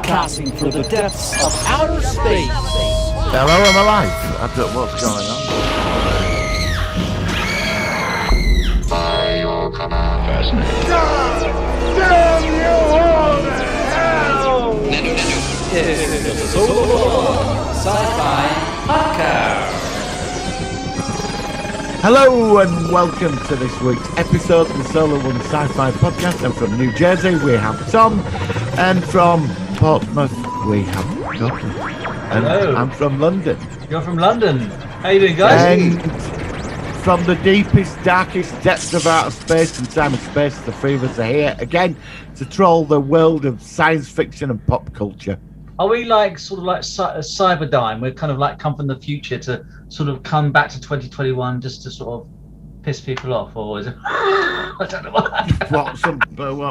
broadcasting from the depths of outer space. Hello, I'm alive. I don't know what's going on. Fascinating. Damn you all to hell! This is the Sci-Fi Podcast. Hello and welcome to this week's episode of the Solo One Sci-Fi Podcast. And from New Jersey we have Tom, and from Portsmouth we have Gordon. And hello. I'm from London. You're from London. How you doing, guys? And from the deepest, darkest depths of outer space and time and space, the three of us are here again to troll the world of science fiction and pop culture. Are we like sort of like Cyberdyne? We're kind of like come from the future to sort of come back to 2021 just to sort of piss people off, or is it? I don't know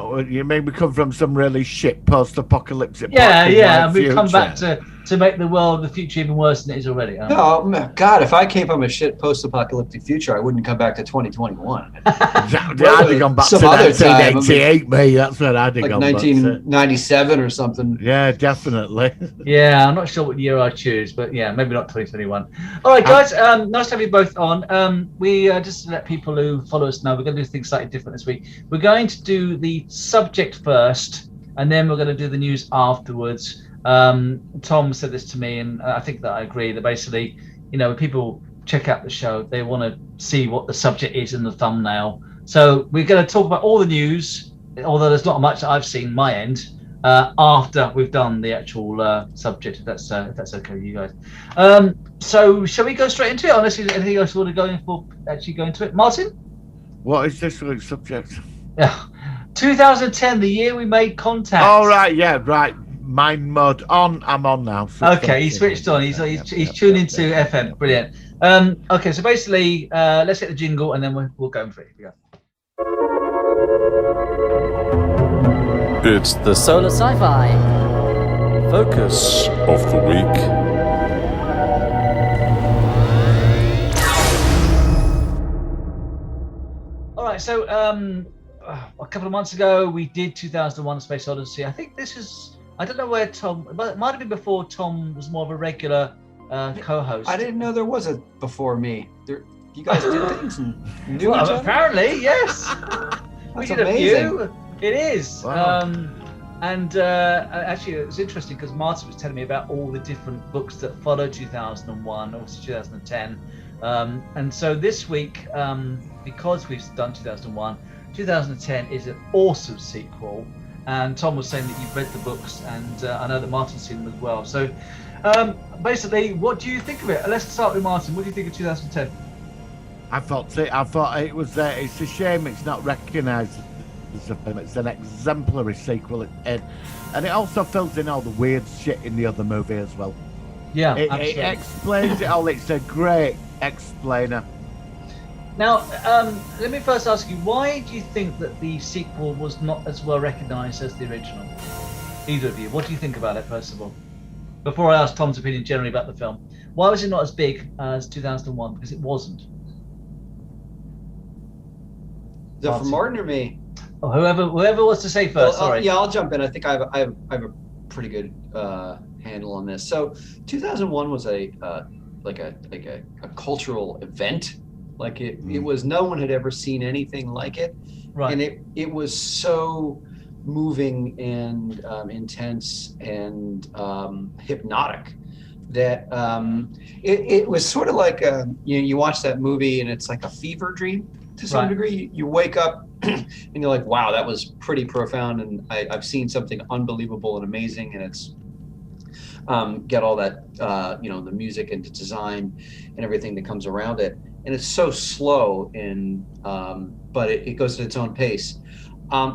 What you mean? We come from some really shit post-apocalyptic? Yeah. We come back to make the world, the future, even worse than it is already. No, God, if I came from a shit post-apocalyptic future, I wouldn't come back to 2021. I'd have gone back to 1988, mate. That's what I'd have like gone back to. 1997 or something. Yeah, definitely. Yeah, I'm not sure what year I choose, but yeah, maybe not 2021. All right, guys, nice to have you both on. We just to let people who follow us know, we're going to do things slightly different this week. We're going to do the subject first, and then we're going to do the news afterwards. Tom said this to me, and I think that I agree that basically, you know, when people check out the show, they want to see what the subject is in the thumbnail. So we're going to talk about all the news, although there's not much that I've seen my end, after we've done the actual subject, if that's okay with you guys. So shall we go straight into it, unless there's anything else you want to go in for actually go into it? Martin? What is this week's subject? Yeah, 2010, the year we made contact. Oh, right, yeah, right. Mind mode on. I'm on now. Okay, he switched on. He's tuned into FM. Brilliant. Okay, so basically, let's get the jingle and then we'll go for it. Here we It's the Solar Sci-Fi focus of the week. All right, so a couple of months ago we did 2001: A Space Odyssey. I think this is. I don't know where Tom. But it might have been before Tom was more of a regular co-host. I didn't know there was a before me. You guys did things and knew each other? Apparently, yes. We That's did amazing. a few. It is. Wow. Actually, it was interesting because Martin was telling me about all the different books that followed 2001, obviously 2010. And so this week, because we've done 2001, 2010 is an awesome sequel. And Tom was saying that you've read the books, and I know that Martin's seen them as well. So basically, what do you think of it? Let's start with Martin. What do you think of 2010? I thought it was. It's a shame it's not recognised as a film. It's an exemplary sequel, and it also fills in all the weird shit in the other movie as well. Yeah, it explains it all. It's a great explainer. Now, let me first ask you, why do you think that the sequel was not as well recognised as the original? Either of you, what do you think about it, first of all? Before I ask Tom's opinion generally about the film, why was it not as big as 2001? Because it wasn't. Is that for Martin or me? Oh, whoever wants to say first. Sorry. Yeah, I'll jump in. I think I have a pretty good handle on this. So, 2001 was a cultural event. Like it was, no one had ever seen anything like it, Right. And it was so moving and intense and hypnotic that it was sort of like you watch that movie and it's like a fever dream to some degree. You wake up and you're like, wow, that was pretty profound, and I've seen something unbelievable and amazing, and it's get all that the music and the design and everything that comes around it. And it's so slow, but it goes at its own pace.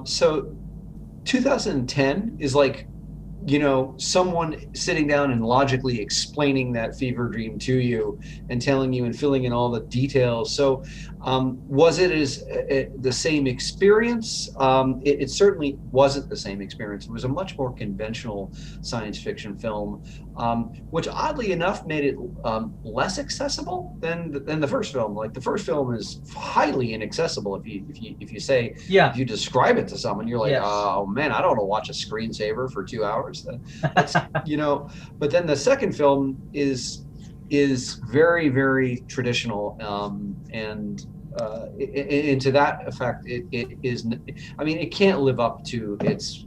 So 2010 is like, someone sitting down and logically explaining that fever dream to you and telling you and filling in all the details. So was it the same experience? It certainly wasn't the same experience. It was a much more conventional science fiction film. which oddly enough made it less accessible than the first film. Like the first film is highly inaccessible. If you describe it to someone, you're like, Yes. oh man, I don't want to watch a screensaver for 2 hours. That's, But then the second film is very, very traditional, and to that effect, it is. I mean, it can't live up to its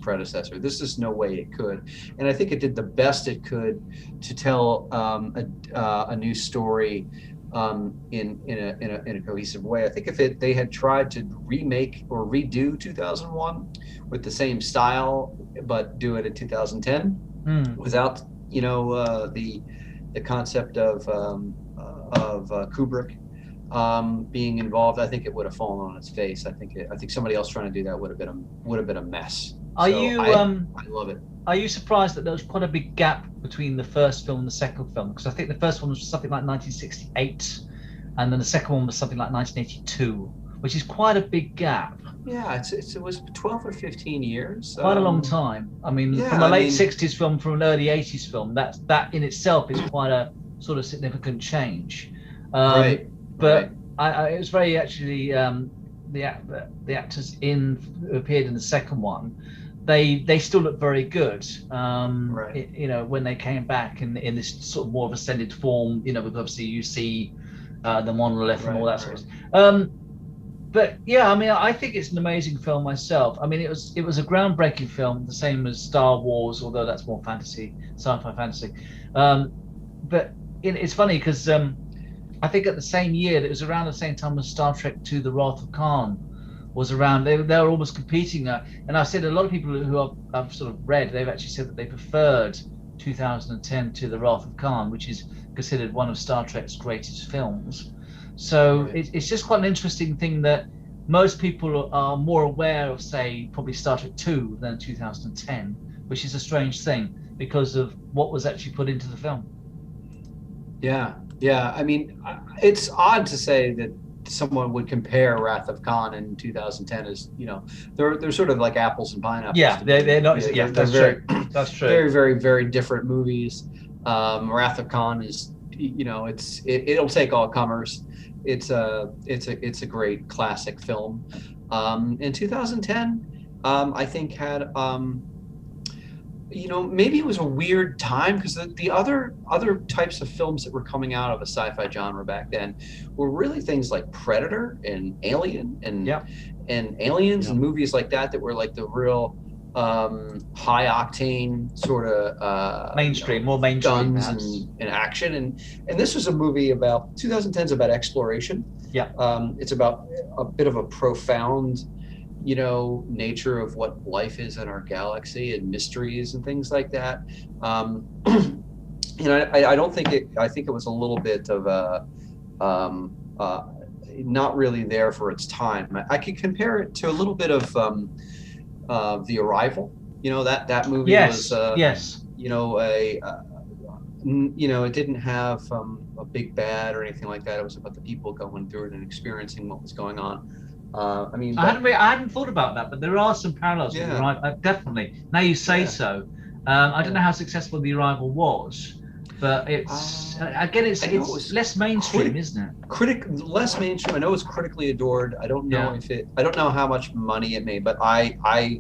predecessor. This is no way it could, and I think it did the best it could to tell a new story in a cohesive way. I think if they had tried to remake or redo 2001 with the same style, but do it in 2010 without the concept of Kubrick being involved, I think it would have fallen on its face. I think somebody else trying to do that would have been a mess. I love it. Are you surprised that there was quite a big gap between the first film and the second film? Because I think the first one was something like 1968, and then the second one was something like 1982, which is quite a big gap. Yeah, it was 12 or 15 years. Quite a long time. I mean, from a late 60s film, from an early 80s film, that in itself is quite a sort of significant change. Right. But right. It was very actually the actors who appeared in the second one. They still look very good. Right. When they came back in this sort of more of ascended form. With obviously you see the monolith and all that sort of stuff. But yeah, I mean, I think it's an amazing film myself. I mean, it was a groundbreaking film, the same as Star Wars, although that's more fantasy, sci-fi fantasy. But it's funny because I think at the same year, it was around the same time as Star Trek II: The Wrath of Khan was around. They were almost competing, and I've said a lot of people who I've sort of read, they've actually said that they preferred 2010 to The Wrath of Khan, which is considered one of Star Trek's greatest films. So right. It's just quite an interesting thing that most people are more aware of, say, probably Star Trek II than 2010, which is a strange thing because of what was actually put into the film. Yeah. I mean, it's odd to say that someone would compare Wrath of Khan and 2010 as, they're sort of like apples and pineapples. Yeah, they're not. Yeah, that's true. That's true. Very, very, very different movies. Wrath of Khan is, it'll take all comers. It's a great classic film. In 2010, I think had maybe it was a weird time because the other types of films that were coming out of a sci-fi genre back then were really things like Predator and Alien and Aliens and movies like that were like the real high octane sort of mainstream, more mainstream guns and action, and this was a movie about 2010's about exploration. It's about a bit of a profound nature of what life is in our galaxy and mysteries and things like that. I don't think I think it was a little bit of a not really there for its time. I could compare it to a little bit of The Arrival. That movie was it didn't have a big bad or anything like that. It was about the people going through it and experiencing what was going on. I hadn't thought about that, but there are some parallels. With The Arrival, definitely. Now you say so. I don't know how successful The Arrival was, but it's it's less mainstream, isn't it? Less mainstream. I know it's critically adored. I don't know I don't know how much money it made, but I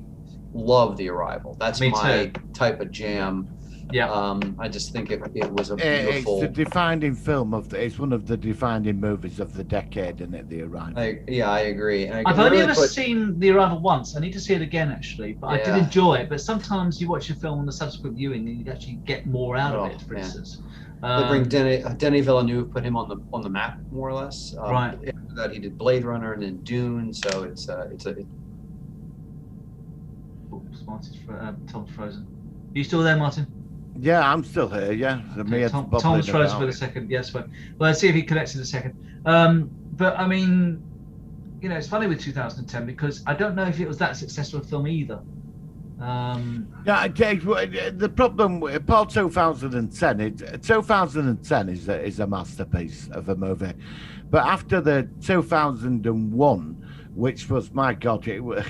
love The Arrival. That's my type of jam. I just think it was a beautiful. It's the defining film it's one of the defining movies of the decade, isn't it? The Arrival. I agree. And I've only ever seen The Arrival once. I need to see it again actually, but I did enjoy it. But sometimes you watch a film on the subsequent viewing and you actually get more out of it. For instance, they bring Denis Villeneuve, put him on the map more or less. Right. After that, he did Blade Runner and then Dune. So it's Tom's frozen. Are you still there, Martin? Yeah, I'm still here. Yeah, Tom's frozen for a second. Yes, well, let's see if he connects in a second. But I mean, it's funny with 2010 because I don't know if it was that successful a film either. The problem with Paul 2010 is a masterpiece of a movie, but after the 2001. Which was, my God, it was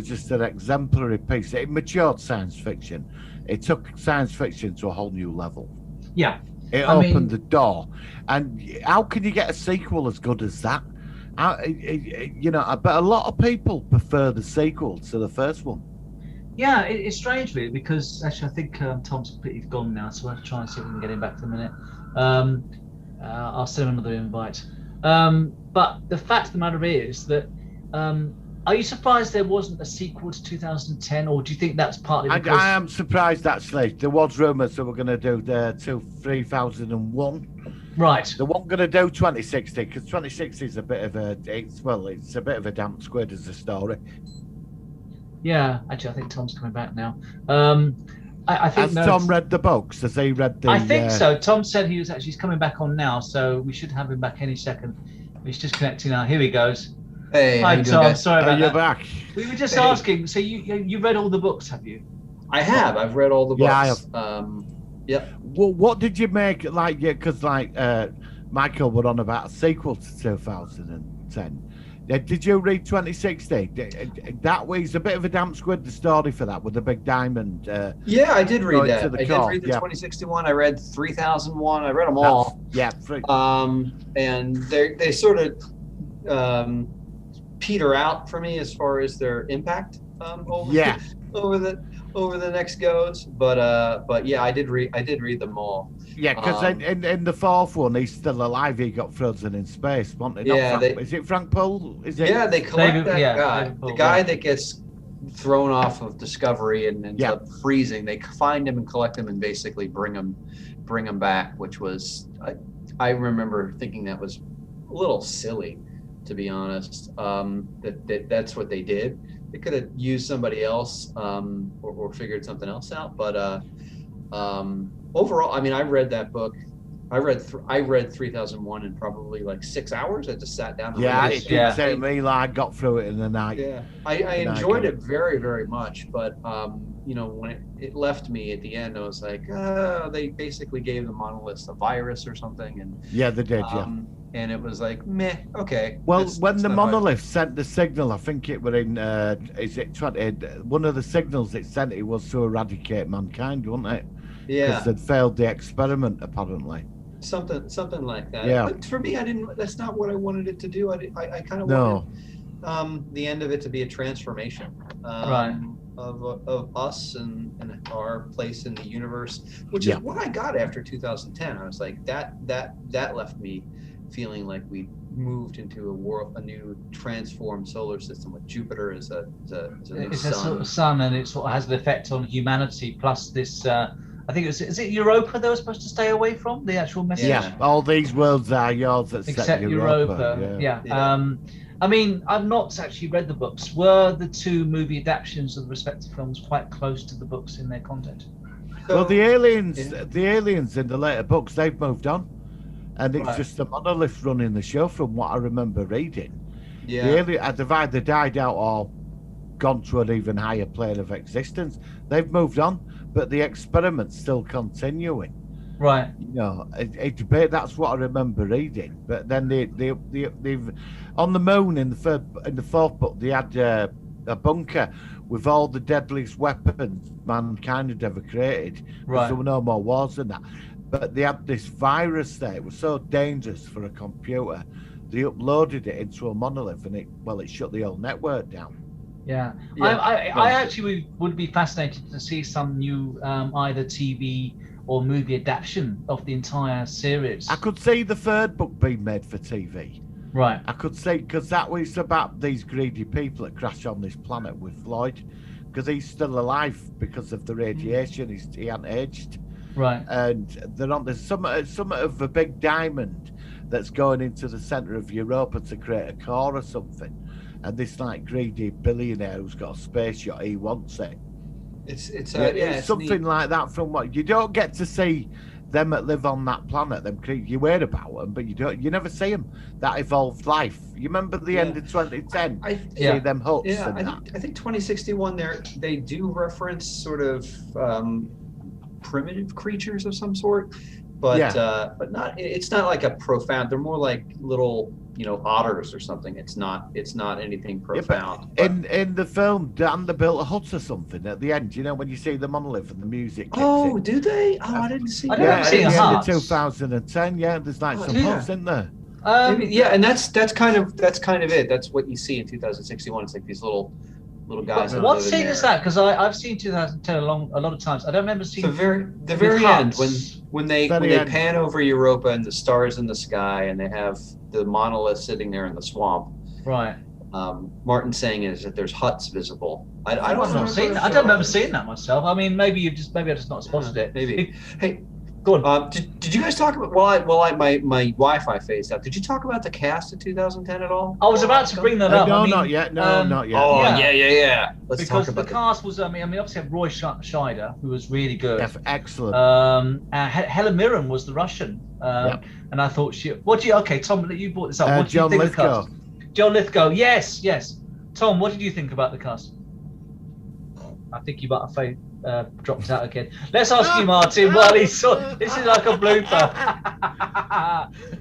just an exemplary piece. It matured science fiction. it took science fiction to a whole new level. Yeah. It I opened mean- the door. And how can you get a sequel as good as that? But a lot of people prefer the sequel to the first one. Yeah, it's strange, really, because actually I think Tom's completely gone now, so we'll have to try and see if we can get him back for a minute. I'll send him another invite. But the fact of the matter is that, are you surprised there wasn't a sequel to 2010, or do you think that's partly because... I am surprised, actually. There was rumours that we're going to do the 3001. Right. They weren't going to do 2060 because 2060 is a bit of a it's a bit of a damp squid as a story. Yeah, actually, I think Tom's coming back now. I think Has Tom read the books? Has he read the? I think so. Tom said he's coming back on now, so we should have him back any second. He's just connecting now. Here he goes. Hey, how Hi you doing, Tom. guys? Sorry about you're that. back. We were just Hey. asking. So you read all the books, have you? I have. I've read all the books. Yeah, I have. Yep. Well, what did you make? Because Michael were on about a sequel to 2010. Did you read 2060? That was a bit of a damp squid, the story for that, with the big diamond. Yeah, I did read going that. to the I did core, read the yeah. 2061. I read 3001. I read them all. And they sort of peter out for me as far as their impact over the next goes. But yeah, I did read them all. Yeah, because in the fourth one, he's still alive. He got frozen in space, wasn't he? Yeah, is it Frank Poole? Is it? Yeah, they collect that guy. David Poole, the guy that gets thrown off of Discovery and ends up freezing. They find him and collect him and basically bring him back, which was I remember thinking that was a little silly, to be honest. That's what they did. They could have used somebody else or figured something else out. But overall, I mean, I read that book. I read 3001 in probably like 6 hours. I just sat down. And read It did take me like I got through it in the night. Yeah, I enjoyed it very, very much. But when it left me at the end, I was like, they basically gave the monoliths a virus or something, and yeah, they did. and it was like, meh, okay. Well, when the monolith sent the signal, I think it were in one of the signals it sent, it was to eradicate mankind, wasn't it? Yeah, because they'd failed the experiment apparently. Something like that. Yeah. But for me, that's not what I wanted it to do. I kind of No. wanted the end of it to be a transformation of us and our place in the universe, which is what I got after 2010. I was like, that left me feeling like we moved into a new transformed solar system with Jupiter as a new It's sun. a sort of sun, and it sort of has an effect on humanity. Plus this, I think is it Europa they were supposed to stay away from, the actual message? Yeah, all these worlds are yours except Except Europa. Yeah. I mean, I've not actually read the books. Were the two movie adaptations of the respective films quite close to the books in their content? Well, the aliens in the later books, they've moved on, and it's just the monolith running the show, from what I remember reading. Yeah. They've either died out or gone to an even higher plane of existence. They've moved on, but the experiment's still continuing. Right. That's what I remember reading. But then they've on the moon in the fourth book, they had a bunker with all the deadliest weapons mankind had ever created. Right. There were no more wars than that. But they had this virus there. It was so dangerous for a computer. They uploaded it into a monolith, and it shut the whole network down. Yeah. I actually would be fascinated to see some new either TV or movie adaptation of the entire series. I could see the third book being made for TV. Right. I could see, because that was about these greedy people that crash on this planet with Floyd, because he's still alive because of the radiation. He hadn't aged. Right. And there's some of a big diamond that's going into the centre of Europa to create a core or something. And this like greedy billionaire who's got a space yacht, he wants it. It's something neat. like that. From what you don't get to see them that live on that planet, them you hear about them, but you never see them. That evolved life. You remember the end of 2010? See them huts. Yeah, and I think 2061. They do reference sort of primitive creatures of some sort, but not. It's not like a profound. They're more like little, otters or something. It's not anything profound. In the film, Dan, they built a hut or something at the end. When you see the monolith and the music kicks Oh, in. do they? Oh, I didn't see I that. don't Yeah, see at the end of huts. 2010. Yeah, there's like some yeah. huts in there. Yeah, and that's kind of it. That's what you see in 2061. It's like these little guys. that What live in scene is there. that? Because I've seen 2010 a lot of times. I don't remember seeing The very end huts. when they pan over Europa and the stars in the sky and they have the monolith sitting there in the swamp. Right. Martin saying is that there's huts visible. I I've don't not seen that. I don't remember seeing that myself. I mean, maybe I've just not spotted it. Maybe. Hey, Go on. did you guys talk about my Wi-Fi phased out? Did you talk about the cast of 2010 at all? I was about to bring that up. No, I mean, not yet. No, not yet. Oh Yeah. yeah. Let's Because talk the about cast was, I mean, obviously had Roy Scheider, who was really good. Yeah, excellent. Helen Mirren was the Russian. Yep. And I thought okay, Tom, you brought this up. What did John you think Lithgow. of the cast? John Lithgow, yes. Tom, what did you think about the cast? I think you might have dropped out again. Let's ask you, Martin, while he saw. This is like a blooper.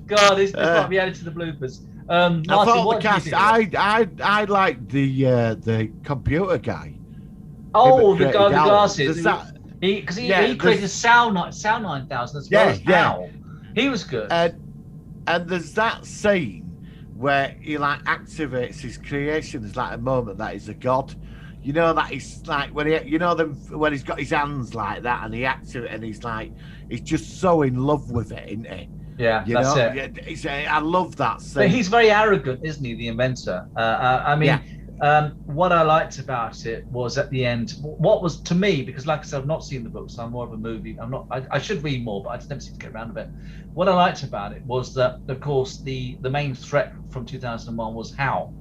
God, this might be added to the bloopers. Martin, I thought what the did you cast. think? I liked the computer guy. Oh, the Created guy with the Al. glasses. Does that- He created Sound 9000 as well as Yeah. Al. He was good. And there's that scene where he like activates his creation. There's like a moment that he's a god. That he's like when when he's got his hands like that and he activates and he's just so in love with it, isn't he? Yeah, that's it. I love that scene. But he's very arrogant, isn't he, the inventor? What I liked about it was at the end, what was to me, because like I said, I've not seen the books, I'm more of a movie. I should read more, but I just never seem to get around to it. What I liked about it was that, of course, the main threat from 2001 was Hal.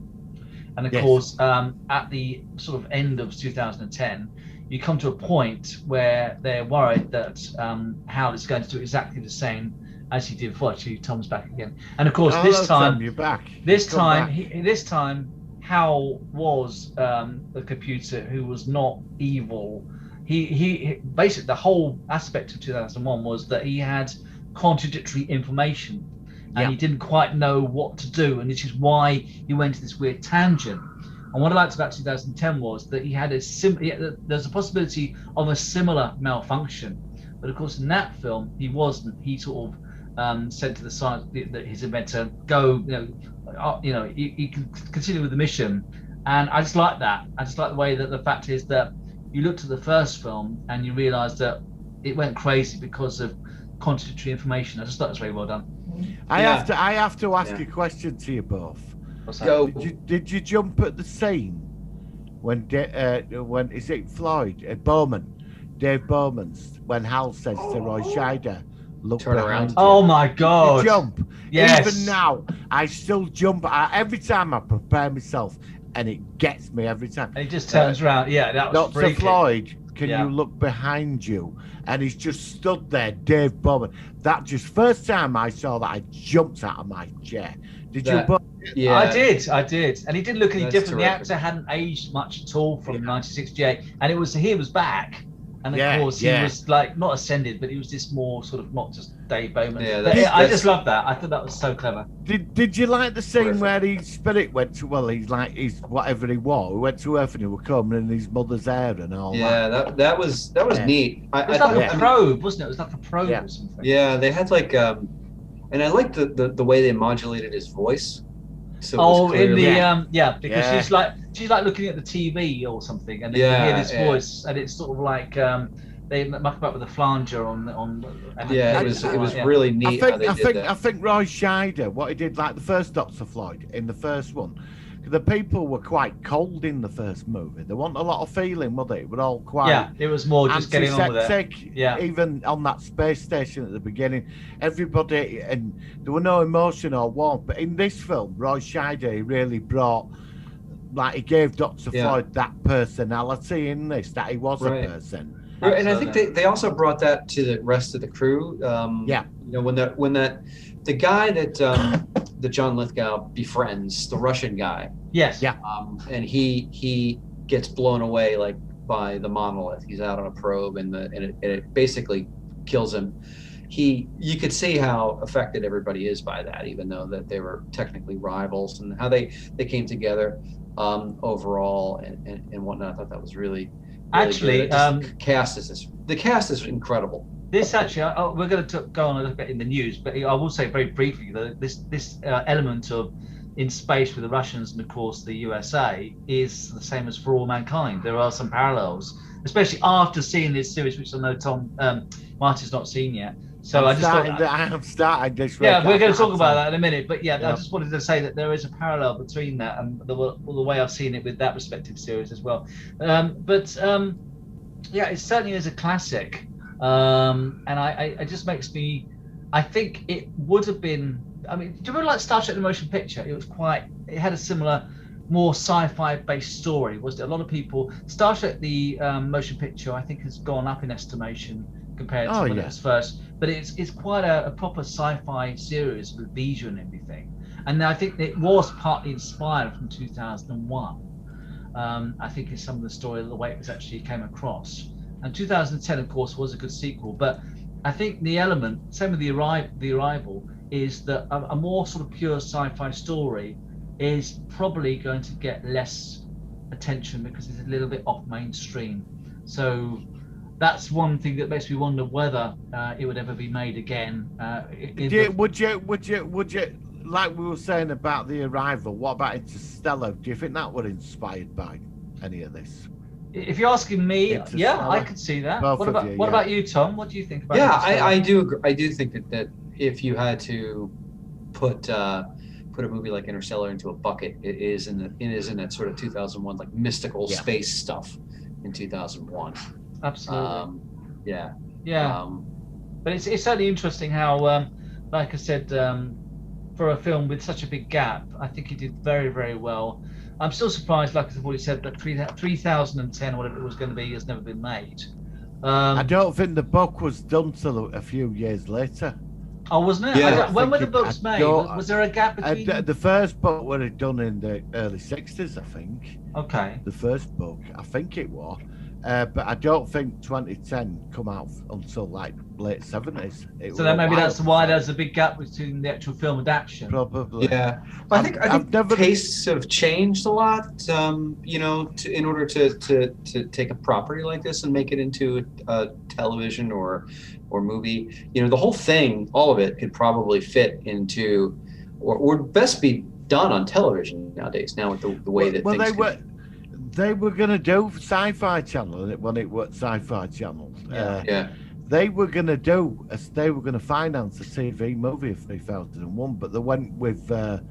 And of course, at the sort of end of 2010, you come to a point where they're worried that Hal is going to do exactly the same as he did before. Actually, Tom's back again. And of course, this time, you're back. this time, Hal was a computer who was not evil. He basically, the whole aspect of 2001 was that he had contradictory information. And he didn't quite know what to do, and this is why he went to this weird tangent. And what I liked about 2010 was that he had there's a possibility of a similar malfunction, but of course in that film he wasn't. He sort of said to the science that his inventor, go, he can continue with the mission, and I just like that. I just like the way that the fact is that you looked at the first film and you realised that it went crazy because of contradictory information. I just thought it was very well done. I have to ask a question to you both. What's that? Go. Did you jump at the scene when is it Floyd Dave Bowman's when Hal says to Roy Scheider, look Turn behind around. you. Oh my You God! jump. Yes. Even now, I still jump. Every time I prepare myself, and it gets me every time. And he just turns around. Yeah, that was Dr. freaky. Floyd, can Yeah. you look behind you? And he's just stood there, Dave Bowman. That just first time I saw that, I jumped out of my chair. Did you? Both? Yeah, I did, and he didn't look any That's different. terrific. The actor hadn't aged much at all from 1968, and he was back, and of Yeah, course yeah. he was like not ascended, but he was just more sort of not just Dave Bowman. Yeah, But that's- I just love that. I thought that was so clever. Did you like the scene Terrific. where his spirit went to? Well, he's whatever he was. He went to Earth and he was coming in his mother's hair and all that. Yeah, that was Yeah. neat. It was thought- like a I mean, probe, wasn't it? It was like a probe Yeah. or something. Yeah, they had like and I liked the way they modulated his voice. So it Oh, was in the clearly- because Yeah. she's like looking at the TV or something, and then you Yeah, hear this yeah. voice, and it's sort of like they muck about with a flanger on. Yeah, it was yeah. really neat how they I did that. think Roy Scheider, what he did, like the first Dr. Floyd in the first one, the people were quite cold in the first movie. There wasn't a lot of feeling, were they? It were all quite Yeah, it was more just getting on with it. antiseptic. Yeah. Even on that space station at the beginning, everybody, and there were no emotion or warmth. But in this film, Roy Scheider, he really brought, like, he gave Dr. Yeah. Floyd that personality in this, that he was Right. a person. Right, and I think they also brought that to the rest of the crew. Yeah. when the guy that John Lithgow befriends, the Russian guy, Yes. Yeah. and he gets blown away like by the monolith. He's out on a probe, and it basically kills him. you could see how affected everybody is by that, even though that they were technically rivals, and how they came together overall and whatnot. I thought that was really Actually, good. The cast is incredible. This actually, we're going to go on a little bit in the news, but I will say very briefly that this element of in space with the Russians and of course the USA is the same as For All Mankind. There are some parallels, especially after seeing this series, which I know Tom Martin's not seen yet. So I have started this. Yeah, we're going to talk about that in a minute. But yeah, I just wanted to say that there is a parallel between that and the way I've seen it with that respective series as well. Yeah, it certainly is a classic. And it just makes me, I think it would have been, I mean, do you remember like Star Trek the Motion Picture? It had a similar, more sci-fi based story, wasn't it? A lot of people, Star Trek the Motion Picture, I think has gone up in estimation compared to when it was first, but it's quite a proper sci-fi series with Vija and everything. And I think it was partly inspired from 2001. I think it's some of the story, the way it was actually came across. And 2010, of course, was a good sequel. But I think the element, same with the Arrival, is that a more sort of pure sci-fi story is probably going to get less attention because it's a little bit off mainstream. So that's one thing that makes me wonder whether it would ever be made again. Would you, like we were saying about the Arrival, what about Interstellar? Do you think that were inspired by any of this? If you're asking me, yeah, I could see that. What about you, Tom? What do you think about it? Yeah, I do agree. I do think that if you had to put a movie like Interstellar into a bucket, it is in that sort of 2001 like mystical space stuff in 2001. Absolutely. Yeah. But it's certainly interesting how, like I said, for a film with such a big gap, I think he did very, very well. I'm still surprised, like I've already said, that 3010, whatever it was going to be, has never been made. I don't think the book was done till a few years later. Oh, wasn't it? Yeah. When were the books made? Was there a gap between? The first book was done in the early 60s, I think. Okay. The first book, I think it was. But I don't think 2010 come out until like late 70s. So then maybe that's why there's a big gap between the actual film adaptation. Probably. Yeah. I think tastes have changed a lot. In order to take a property like this and make it into a television or movie, the whole thing, all of it, could probably fit into, or would best be done on television nowadays. Now with the way that things. They were going to do Sci-Fi Channel when it was Sci-Fi Channel. They were going to finance a TV movie of 2001, but they went with the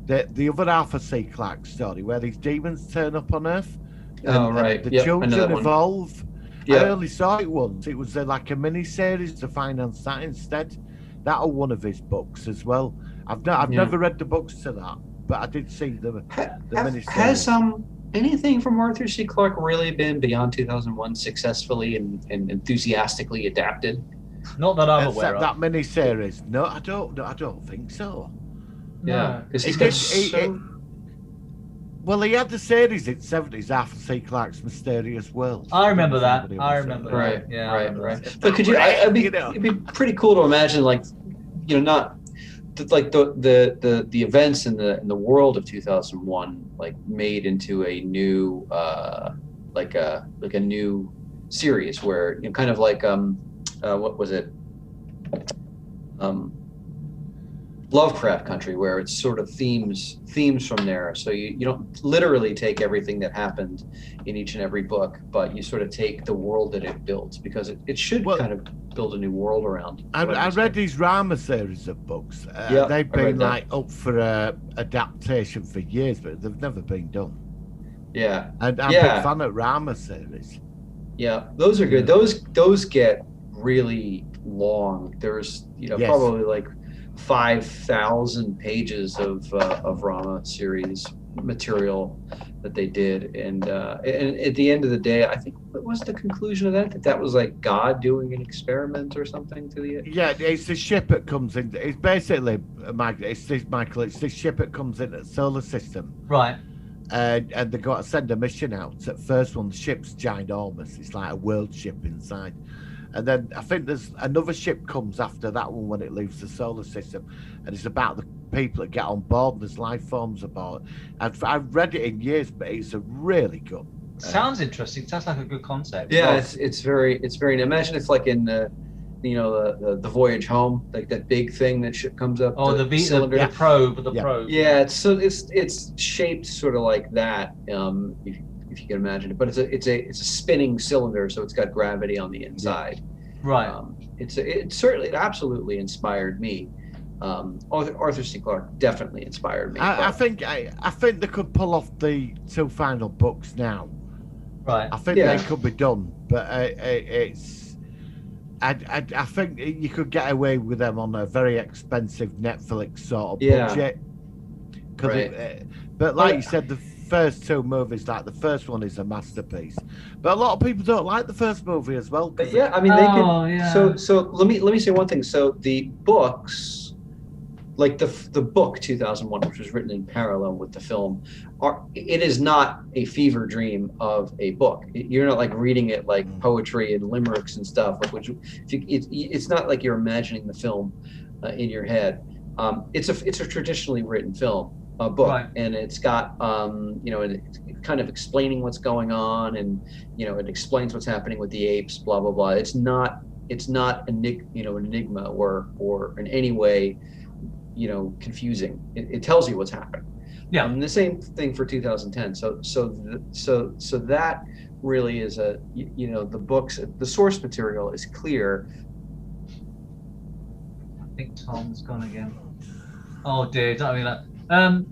other Arthur C. Clarke story where these demons turn up on Earth. Right. The children evolve. I only saw it once. It was like a mini-series to finance that instead. That was one of his books as well. I've never read the books to that, but I did see the mini-series. Has anything from Arthur C. Clarke really been beyond 2001 successfully and enthusiastically adapted? Not that I'm aware of. That mini-series? No, I don't think so. Yeah, because well, he had the series in the 70s, Arthur C. Clarke's Mysterious World. I remember that. Right. Yeah, right. But could you? It'd be pretty cool to imagine, like, not. Like the events in the world of 2001, like made into a new like a new series where kind of like what was it, Lovecraft Country, where it's sort of themes from there. So you don't literally take everything that happened in each and every book, but you sort of take the world that it builds, because it should kind of build a new world around. I read these Rama series of books. They've been up for adaptation for years, but they've never been done. Yeah, and I'm a big fan of Rama series. Yeah, those are good. Those get really long. There's probably like 5,000 pages of Rama series material that they did, and at the end of the day, I think, what was the conclusion of that was like God doing an experiment or something to the it's the ship that comes in. It's basically Michael, it's this ship that comes into the solar system, right? And they got to send a mission out. At first one, the ship's ginormous. It's like a world ship inside. And then I think there's another ship comes after that one when it leaves the solar system, and it's about the people that get on board. And there's life forms aboard. I've read it in years, but it's a really good. Sounds interesting. Sounds like a good concept. Yeah, it's very. Imagine if like in the voyage home, like that big thing that ship comes up. Oh, the cylinder, the probe, probe. Yeah, it's shaped sort of like that. If you can imagine it, but it's a spinning cylinder, so it's got gravity on the inside. Right. It absolutely inspired me. Arthur C. Clarke definitely inspired me. I think they could pull off the 2 final books now. Right. I think they could be done, but it's. I think you could get away with them on a very expensive Netflix sort of budget. Right. But like you said, the first 2 movies, like the first one is a masterpiece. But a lot of people don't like the first movie as well. But yeah, I mean, they can. Yeah. So let me say one thing. So the books, like the book 2001, which was written in parallel with the film, it is not a fever dream of a book. You're not like reading it like poetry and limericks and stuff. Like it's not like you're imagining the film in your head. It's a traditionally written film. Book, right. And it's got and it's kind of explaining what's going on, and it explains what's happening with the apes, blah blah blah. It's not an enigma or in any way confusing. It tells you what's happening. Yeah, and the same thing for 2010. So that really is the books, the source material is clear. I think Tom's gone again. Oh dear, don't mean that.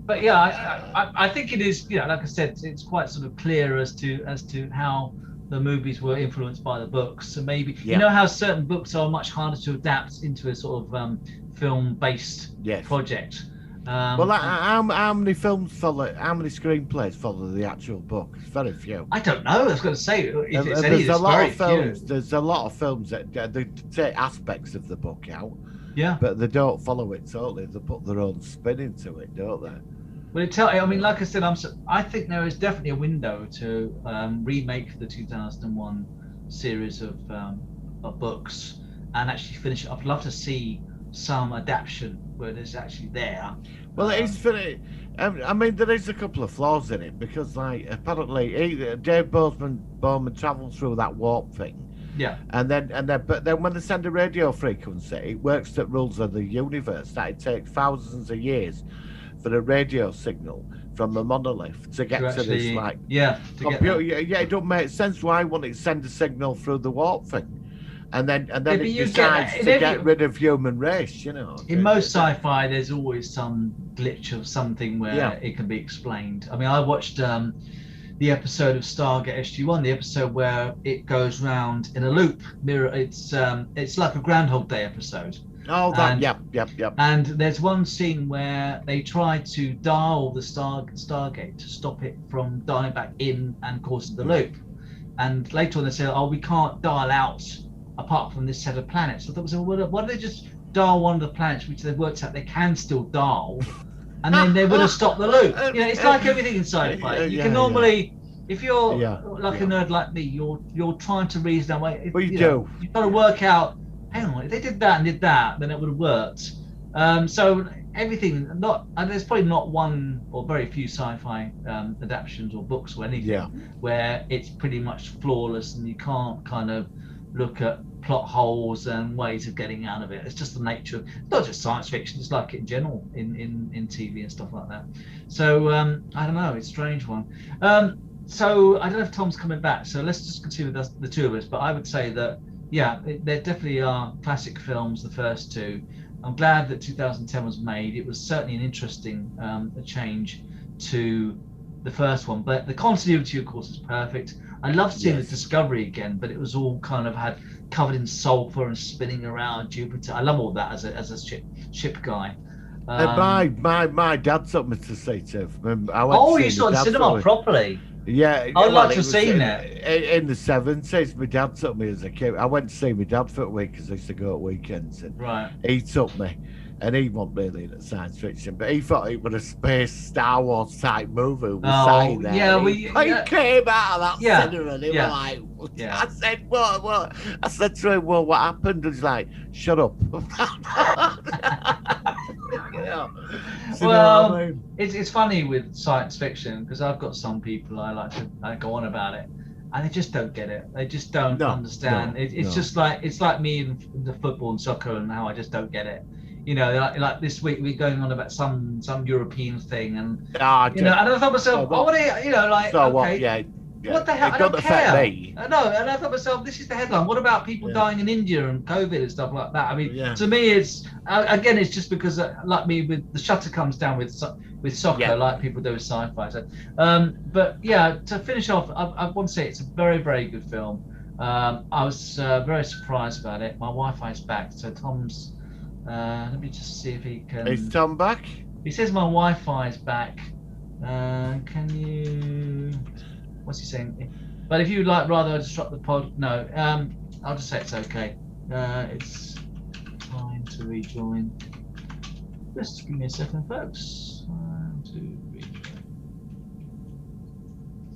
But yeah, I think it is. Like I said, it's quite sort of clear as to how the movies were influenced by the books. So maybe how certain books are much harder to adapt into a sort of film-based project. How many films follow? How many screenplays follow the actual book? It's very few. I don't know. I was going to say, if it's any, there's a lot of films. There's a lot of films that they take aspects of the book out. Yeah, but they don't follow it totally. They put their own spin into it, don't they? Well, I mean, like I said, I think there is definitely a window to remake the 2001 series of books and actually finish it. I'd love to see some adaptation where it's actually there. Well, it is funny. I mean, there is a couple of flaws in it because, like, apparently, Dave Bowman travels through that warp thing. Yeah. But then when they send a radio frequency, it works at rules of the universe that it takes thousands of years for a radio signal from the monolith to get to this computer. Yeah, it don't make sense. Why wouldn't it send a signal through the warp thing? And then it decides to get rid of human race, In most sci-fi, there's always some glitch of something where it can be explained. I mean, I watched the episode of Stargate SG-1, the episode where it goes round in a loop. It's like a Groundhog Day episode. Oh, yep. And there's one scene where they try to dial the Stargate to stop it from dialing back in and causing the loop. And later on they say, we can't dial out apart from this set of planets. So I thought, why don't they just dial one of the planets, which they've worked out they can still dial, and then they would have stopped the loop. It's like everything in sci-fi. You can normally, if you're like a nerd like me, you're trying to reason that way. You've got to work out, hang on, if they did that and did that, then it would have worked. So everything, there's probably not one or very few sci-fi adaptations or books or anything where it's pretty much flawless and you can't kind of look at plot holes and ways of getting out of it. It's just the nature of not just science fiction, it's like it in general in TV and stuff like that. So I don't know, it's a strange one. So I don't know if Tom's coming back, so let's just continue with the two of us. But I would say that there definitely are classic films, the first two. I'm glad that 2010 was made. It was certainly an interesting change to the first one, but the continuity of course is perfect. I love seeing the Discovery again, but it was all kind of covered in sulfur and spinning around Jupiter. I love all that as a ship guy. My dad took me to see it. You saw it in cinema properly? Yeah, I'd like to have seen it. In the 70s, my dad took me as a kid. I went to see my dad for a week because I used to go at weekends. And he took me. and he wasn't really into science fiction, but he thought it was a space Star Wars type movie. We Oh, sat there. yeah, he yeah. came out of that Yeah, cinema, and he yeah, was like, yeah. I said, what? I said to him, well, what happened? And he's like, shut up. You know, so Well, you know what I mean? it's funny with science fiction because I've got some people I go on about it, and they just don't get it. They just don't understand. It's just like me in the football and soccer and how I just don't get it. You know, like this week we're going on about some European thing, and and I thought to myself, what okay. Yeah. What the hell? It I don't doesn't affect care. me. I know, and I thought to myself, this is the headline. What about people dying in India and COVID and stuff like that? I mean, to me, it's again, it's just because, like me, with the shutter comes down with soccer, like people do with sci-fi. So, but yeah, to finish off, I want to say it's a very, very good film. I was very surprised about it. My Wi-Fi is back, so Tom's. Let me just see if he can. Is Tom back? He says my Wi-Fi is back. Can you? What's he saying? But if you'd like rather disrupt the pod, no. I'll just say it's okay. It's trying to rejoin. Just give me a second, folks. Trying to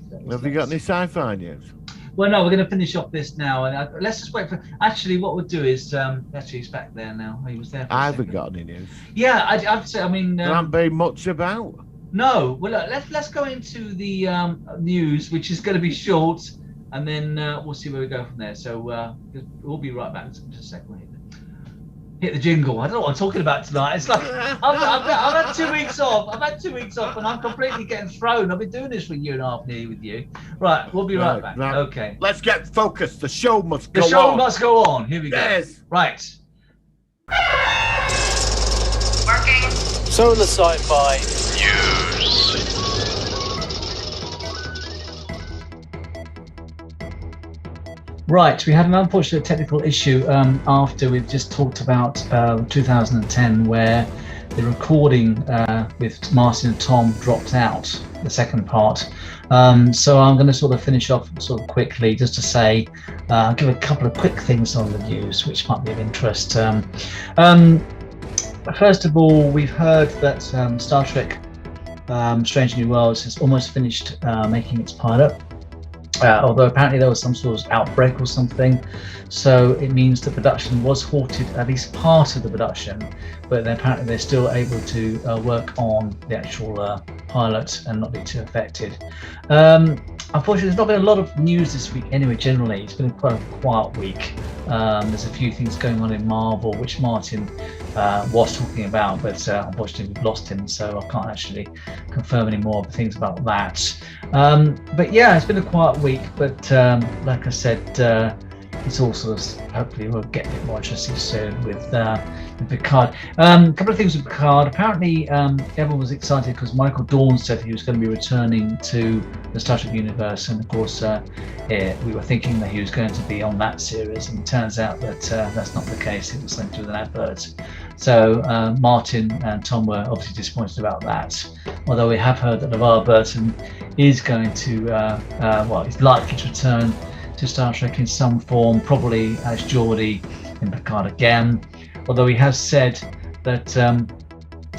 rejoin. Have you got any sci-fi news? Well, no, we're going to finish off this now, and let's just wait for. Actually, what we'll do is actually he's back there now. He was there. For I haven't got any news. Yeah, I'd say. I mean, there hasn't been much about. No, well, let's go into the news, which is going to be short, and then we'll see where we go from there. So we'll be right back. Just a second. Hit the jingle. I don't know what I'm talking about tonight. It's like I've had 2 weeks off. I've had 2 weeks off, and I'm completely getting thrown. I've been doing this for a year and a half nearly with you. Right, we'll be right back. Right. Okay. Let's get focused. The show must go on. The show must go on. Here we go. Yes. Right. Working. So the sci-fi News. Right, we had an unfortunate technical issue after we've just talked about 2010, where the recording with Martin and Tom dropped out, the second part. So I'm going to sort of finish off sort of quickly, just to say, give a couple of quick things on the news, which might be of interest. First of all, we've heard that Star Trek Strange New Worlds has almost finished making its pilot. Although apparently there was some sort of outbreak or something, so it means the production was halted, at least part of the production, but then apparently they're still able to work on the actual pilot and not be too affected. Unfortunately, there's not been a lot of news this week anyway. Generally, it's been quite a quiet week. There's a few things going on in Marvel, which Martin was talking about, but unfortunately we've lost him, so I can't actually confirm any more things about that. But yeah, it's been a quiet week, but like I said, it's all sort of, hopefully we'll get a bit more interesting soon with Picard. A couple of things with Picard. Apparently everyone was excited because Michael Dorn said he was going to be returning to the Star Trek universe, and of course we were thinking that he was going to be on that series, and it turns out that that's not the case. It was something to do with an advert. So Martin and Tom were obviously disappointed about that, although we have heard that LeVar Burton is going to is likely to return to Star Trek in some form, probably as Geordi in Picard again, although he has said that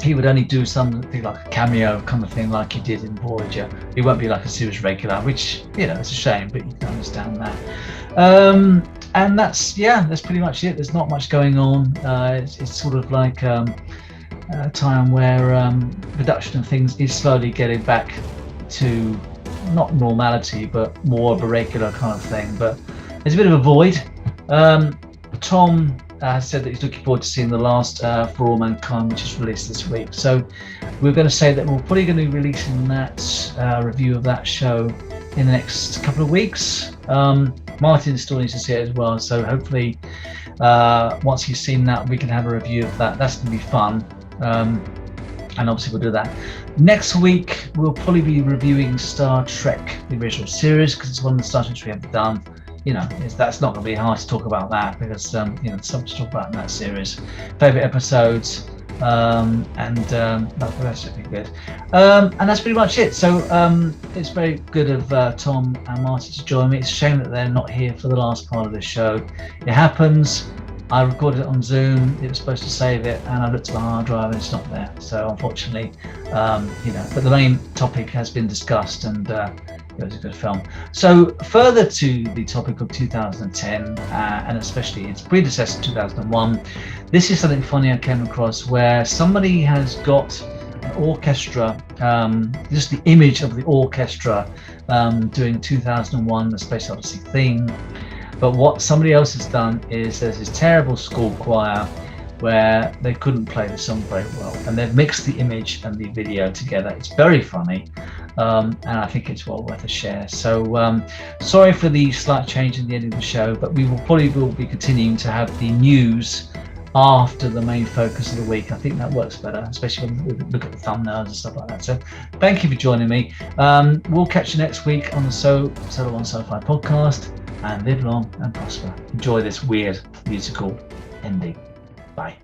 he would only do something like a cameo kind of thing like he did in Voyager. He won't be like a series regular, which, you know, it's a shame, but you can understand that. And that's pretty much it. There's not much going on. It's sort of like a time where production of things is slowly getting back to not normality, but more of a regular kind of thing. But there's a bit of a void. Tom said that he's looking forward to seeing the last For All Mankind, which is released this week. So we're going to say that we're probably going to be releasing that review of that show in the next couple of weeks. Martin still needs to see it as well, so hopefully once he's seen that, we can have a review of that. That's going to be fun. And obviously we'll do that. Next week, we'll probably be reviewing Star Trek, the original series, because it's one of the Star Treks we haven't done. You know, that's not going to be hard to talk about that, because, you know, there's something to talk about in that series. Favourite episodes, and that should be good. And that's pretty much it. So it's very good of Tom and Martin to join me. It's a shame that they're not here for the last part of the show. It happens. I recorded it on Zoom. It was supposed to save it, and I looked at the hard drive and it's not there. So unfortunately, but the main topic has been discussed, and it was a good film. So further to the topic of 2010, and especially its predecessor 2001, this is something funny I came across where somebody has got an orchestra, just the image of the orchestra doing 2001 The Space Odyssey theme. But what somebody else has done is there's this terrible school choir where they couldn't play the song very well, and they've mixed the image and the video together. It's very funny, and I think it's well worth a share. So sorry for the slight change in the end of the show, but we will probably be continuing to have the news after the main focus of the week. I think that works better, especially when we look at the thumbnails and stuff like that. So thank you for joining me. We'll catch you next week on the Solo One Sci-Fi podcast, and live long and prosper. Enjoy this weird musical ending. Bye.